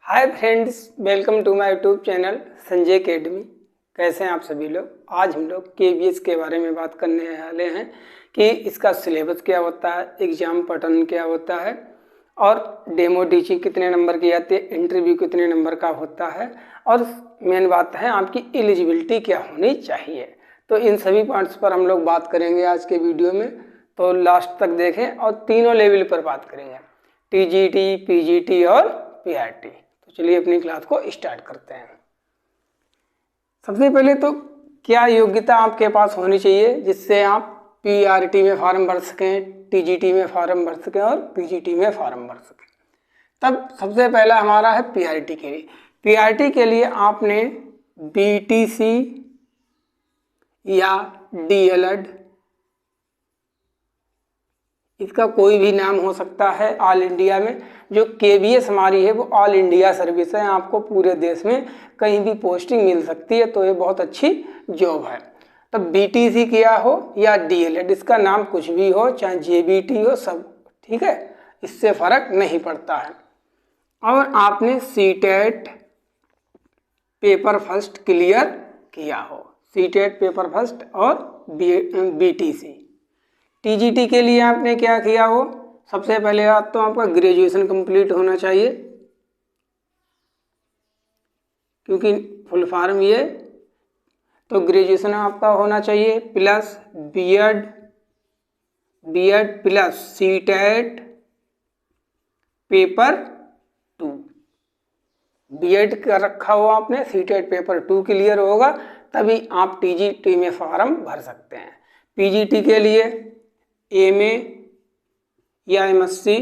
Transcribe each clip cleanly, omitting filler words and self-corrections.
Hi friends, welcome to my YouTube channel Sanjay academy. कैसे हैं आप सभी लोग। आज हम लोग केवीएस के बारे में बात करने वाले हैं कि इसका सिलेबस क्या होता है, एग्ज़ाम पैटर्न क्या होता है और डेमो टीचिंग कितने नंबर की आती है, इंटरव्यू कितने नंबर का होता है और मेन बात है आपकी एलिजिबिलिटी क्या होनी चाहिए। तो इन सभी पॉइंट्स पर हम लोग बात करेंगे आज के वीडियो में, तो लास्ट तक देखें और तीनों लेवल पर बात करेंगे, टीजीटी, पीजीटी और पीआरटी। तो चलिए अपनी क्लास को स्टार्ट करते हैं। सबसे पहले तो क्या योग्यता आपके पास होनी चाहिए जिससे आप पीआरटी में फॉर्म भर सकें, टीजीटी में फॉर्म भर सकें और पीजीटी में फॉर्म भर सकें। तब सबसे पहला हमारा है पीआरटी के लिए। पीआरटी के लिए आपने बीटीसी या डीएलएड, इसका कोई भी नाम हो सकता है ऑल इंडिया में। जो केवीएस हमारी है वो ऑल इंडिया सर्विस है, आपको पूरे देश में कहीं भी पोस्टिंग मिल सकती है, तो ये बहुत अच्छी जॉब है। तब बीटीसी किया हो या डीएलएड, इसका नाम कुछ भी हो, चाहे जेबीटी हो, सब ठीक है, इससे फर्क नहीं पड़ता है। और आपने सीटेट पेपर फर्स्ट क्लियर किया हो, सीटेट पेपर फर्स्ट और बीटीसी। टीजीटी के लिए आपने क्या किया हो, सबसे पहले बात तो आपका ग्रेजुएशन कंप्लीट होना चाहिए, क्योंकि फुल फॉर्म ये, तो ग्रेजुएशन आपका होना चाहिए plus BEd plus CTET paper 2। BEd कर रखा हो आपने, सीटेट पेपर 2 क्लियर होगा तभी आप टीजीटी में फॉर्म भर सकते हैं। पीजीटी के लिए एमए या एमएससी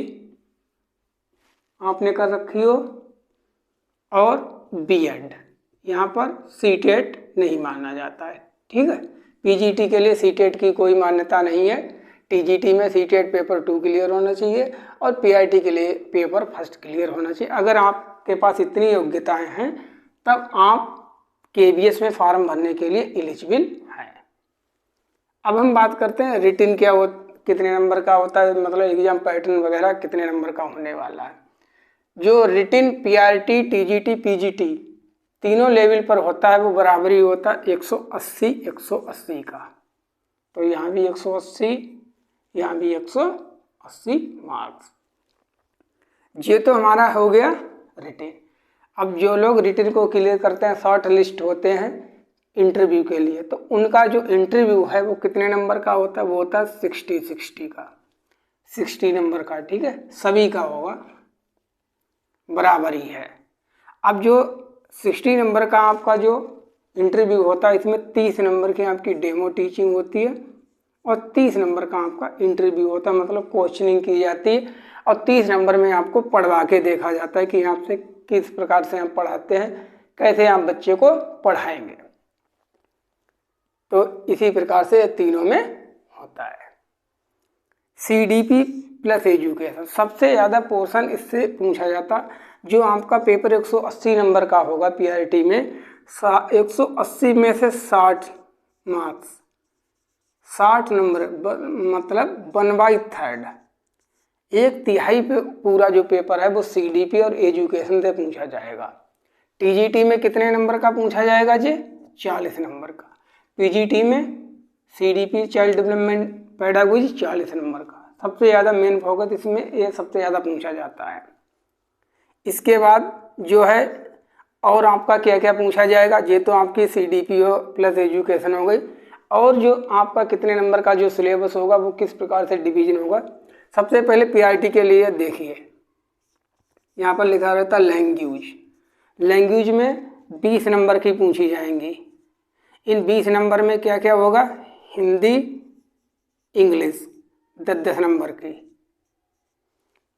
आपने कर रखी हो और बीएड, यहाँ पर सीटेट नहीं माना जाता है, ठीक है। पीजीटी के लिए सीटेट की कोई मान्यता नहीं है, टीजीटी में सीटेट पेपर 2 क्लियर होना चाहिए और पीआरटी के लिए पेपर फर्स्ट क्लियर होना चाहिए। अगर आपके पास इतनी योग्यताएं हैं तब आप केवीएस में फॉर्म भरने के लिए एलिजिबल हैं। अब हम बात करते हैं रिटन क्या हो, कितने नंबर का होता है, मतलब एग्जाम पैटर्न वगैरह कितने नंबर का होने वाला है। जो रिटन पीआरटी, टीजीटी, पीजीटी तीनों लेवल पर होता है वो बराबरी होता है 180 का। तो यहाँ भी 180, यहाँ भी 180 मार्क्स। ये तो हमारा हो गया रिटन। अब जो लोग रिटन को क्लियर करते हैं, शॉर्ट लिस्ट होते हैं इंटरव्यू के लिए, तो उनका जो इंटरव्यू है वो कितने नंबर का होता है, वो होता है 60 का, 60 नंबर का, ठीक है, सभी का होगा, बराबरी है। अब जो 60 नंबर का आपका जो इंटरव्यू होता है, इसमें 30 नंबर की आपकी डेमो टीचिंग होती है और 30 नंबर का आपका इंटरव्यू होता है, मतलब क्वेश्चनिंग की जाती है और 30 नंबर में आपको पढ़वा के देखा जाता है कि आपसे किस प्रकार से आप पढ़ाते हैं, कैसे आप बच्चे को पढ़ाएंगे। तो इसी प्रकार से तीनों में होता है। सीडीपी प्लस एजुकेशन, सबसे ज़्यादा पोर्शन इससे पूछा जाता। जो आपका पेपर 180 नंबर का होगा पीआरटी में, 180 में से 60 मार्क्स, 60 नंबर मतलब 1/3, 1/3 पे पूरा जो पेपर है वो सीडीपी और एजुकेशन से पूछा जाएगा। टीजीटी में कितने नंबर का पूछा जाएगा जी, 40 नंबर का। पीजीटी में CDP child development pedagogy 40 number का। सबसे ज़्यादा मेन फोकस इसमें ये सबसे ज़्यादा पूछा जाता है। इसके बाद जो है और आपका क्या क्या पूछा जाएगा, ये तो आपकी सीडीपी हो प्लस एजुकेशन हो गई, और जो आपका कितने नंबर का जो सिलेबस होगा वो किस प्रकार से डिवीजन होगा। सबसे पहले पीआरटी के लिए देखिए, यहाँ पर लिखा रहता है लैंग्वेज में 20 नंबर की पूछी जाएंगी। इन 20 नंबर में क्या क्या होगा, हिंदी, इंग्लिश 10-10 नंबर की।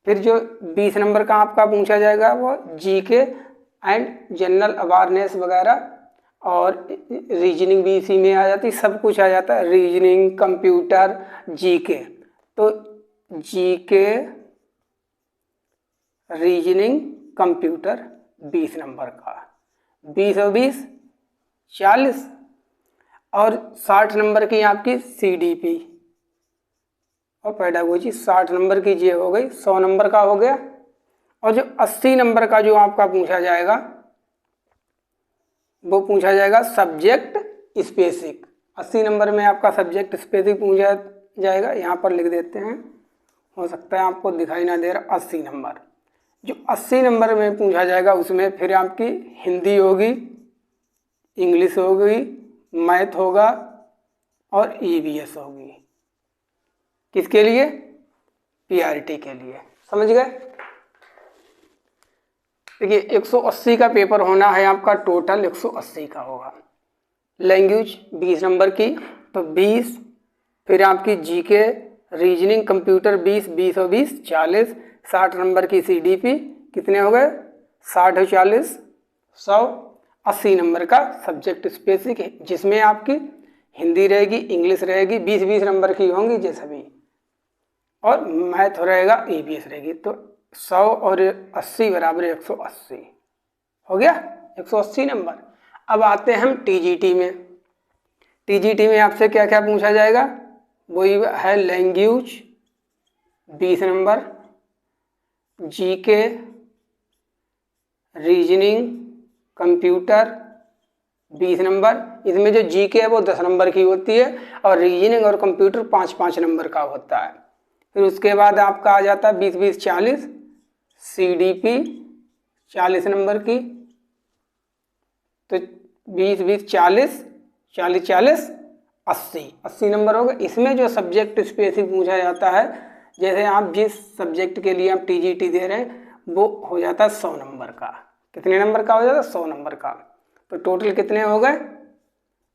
फिर जो 20 नंबर का आपका पूछा जाएगा वो जीके एंड जनरल अवेयरनेस वगैरह, और रीजनिंग भी इसी में आ जाती, सब कुछ आ जाता है, रीजनिंग, कंप्यूटर, जीके। तो जीके, रीजनिंग, कंप्यूटर 20 नंबर का, 20 और 20 40, और 60 नंबर की आपकी सीडीपी और पेडागोजी 60 नंबर की ये हो गई, 100 नंबर का हो गया। और जो 80 नंबर का जो आपका पूछा जाएगा वो पूछा जाएगा सब्जेक्ट स्पेसिफिक। 80 नंबर में आपका सब्जेक्ट स्पेसिफिक पूछा जाएगा, यहाँ पर लिख देते हैं, हो सकता है आपको दिखाई ना दे रहा। 80 नंबर जो 80 नंबर में पूछा जाएगा उसमें फिर आपकी हिंदी होगी, इंग्लिश होगी, मैथ होगा और ईवीएस होगी। किसके लिए? पीआरटी के लिए। समझ गए? देखिए 180 का पेपर होना है आपका, टोटल 180 का होगा। लैंग्वेज 20 नंबर की, तो 20, फिर आपकी जीके, रीजनिंग, कंप्यूटर 20, 20 और 20 40, 60 नंबर की सीडीपी, कितने हो गए? 60 और 40 100। 80 नंबर का सब्जेक्ट स्पेसिफिक है जिसमें आपकी हिंदी रहेगी, इंग्लिश रहेगी, 20-20 नंबर की होंगी जैसा भी, और मैथ रहेगा, ईवीएस रहेगी। तो 100 और 80 बराबर 180 हो गया, 180 नंबर। अब आते हैं हम टीजीटी में। टीजीटी में आपसे क्या क्या पूछा जाएगा? वही है language 20 number, GK, reasoning, computer 20 number. इसमें जो जीके है वो 10 नंबर की होती है और रीजनिंग और कंप्यूटर 5-5 नंबर का होता है। फिर उसके बाद आपका आ जाता है 20-20 40, सीडीपी 40 नंबर की, तो 20-20 40, 40-40 80 नंबर होगा। इसमें जो सब्जेक्ट स्पेसिफिक पूछा जाता है, जैसे आप जिस सब्जेक्ट के लिए आप टीजीटी दे रहे हैं वो हो जाता है 100 नंबर का। कितने नंबर का हो जाता है? 100 नंबर का। तो टोटल कितने हो गए?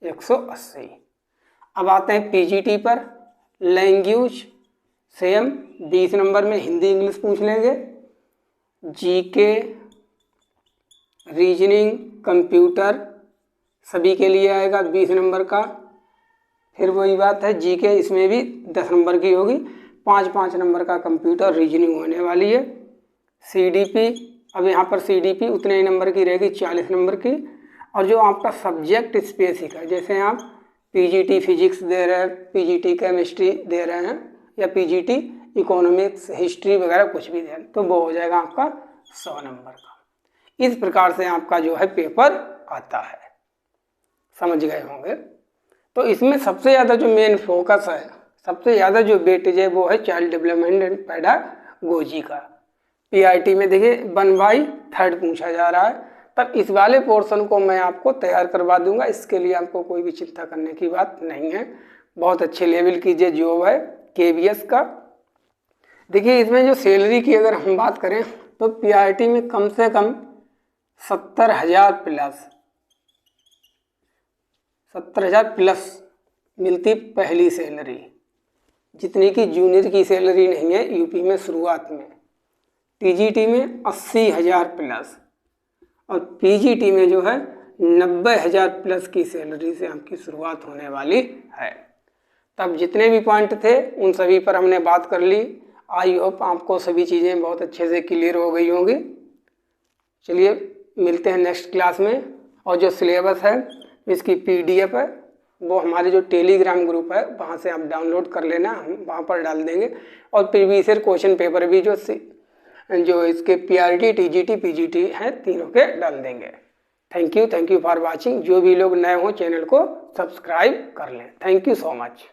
180। अब आते हैं पीजीटी पर। लैंग्वेज सेम 20 नंबर में हिंदी इंग्लिश पूछ लेंगे, जीके, रीजनिंग, कंप्यूटर सभी के लिए आएगा 20 नंबर का। फिर वही बात है, जीके इसमें भी 10 नंबर की होगी, 5-5 नंबर का कंप्यूटर रीजनिंग होने वाली है। सीडीपी, अब यहाँ पर सीडीपी उतने ही नंबर की रहेगी, 40 नंबर की। और जो आपका सब्जेक्ट स्पेसिफिक है, जैसे आप पीजीटी फिजिक्स दे रहे हैं, पीजीटी केमिस्ट्री दे रहे हैं, या पीजीटी इकोनॉमिक्स, हिस्ट्री वगैरह कुछ भी दे रहे हैं, तो वो हो जाएगा आपका 100 नंबर का। इस प्रकार से आपका जो है पेपर आता है। समझ गए होंगे? तो इसमें सबसे ज़्यादा जो मेन फोकस है, सबसे ज़्यादा जो वेटेज है वो है चाइल्ड डेवलपमेंट एंड पेडागोजी का। पीआईटी में देखिए 1/3 पूछा जा रहा है। तब इस वाले पोर्शन को मैं आपको तैयार करवा दूंगा, इसके लिए आपको कोई भी चिंता करने की बात नहीं है। बहुत अच्छे लेवल की जो जॉब है केवीएस का। देखिए इसमें जो सैलरी की अगर हम बात करें तो पीआईटी में कम से कम 70,000 प्लस 70,000 प्लस मिलती पहली सैलरी, जितनी कि जूनियर की सैलरी नहीं है यूपी में शुरुआत में। टीजीटी में 80,000 प्लस और पीजीटी में जो है 90,000 प्लस की सैलरी से आपकी शुरुआत होने वाली है। तब जितने भी पॉइंट थे उन सभी पर हमने बात कर ली। आई होप आपको सभी चीज़ें बहुत अच्छे से क्लियर हो गई होंगी। चलिए मिलते हैं नेक्स्ट क्लास में। और जो सिलेबस है इसकी पीडीएफ है वो हमारे जो टेलीग्राम ग्रुप है वहाँ से आप डाउनलोड कर लेना, हम वहाँ पर डाल देंगे। और प्रीवियस ईयर क्वेश्चन पेपर भी जो इसके पीआरटी, टीजीटी, पीजीटी हैं तीनों के डाल देंगे। Thank you for watching. जो भी लोग नए हो चैनल को सब्सक्राइब कर लें। Thank you so much.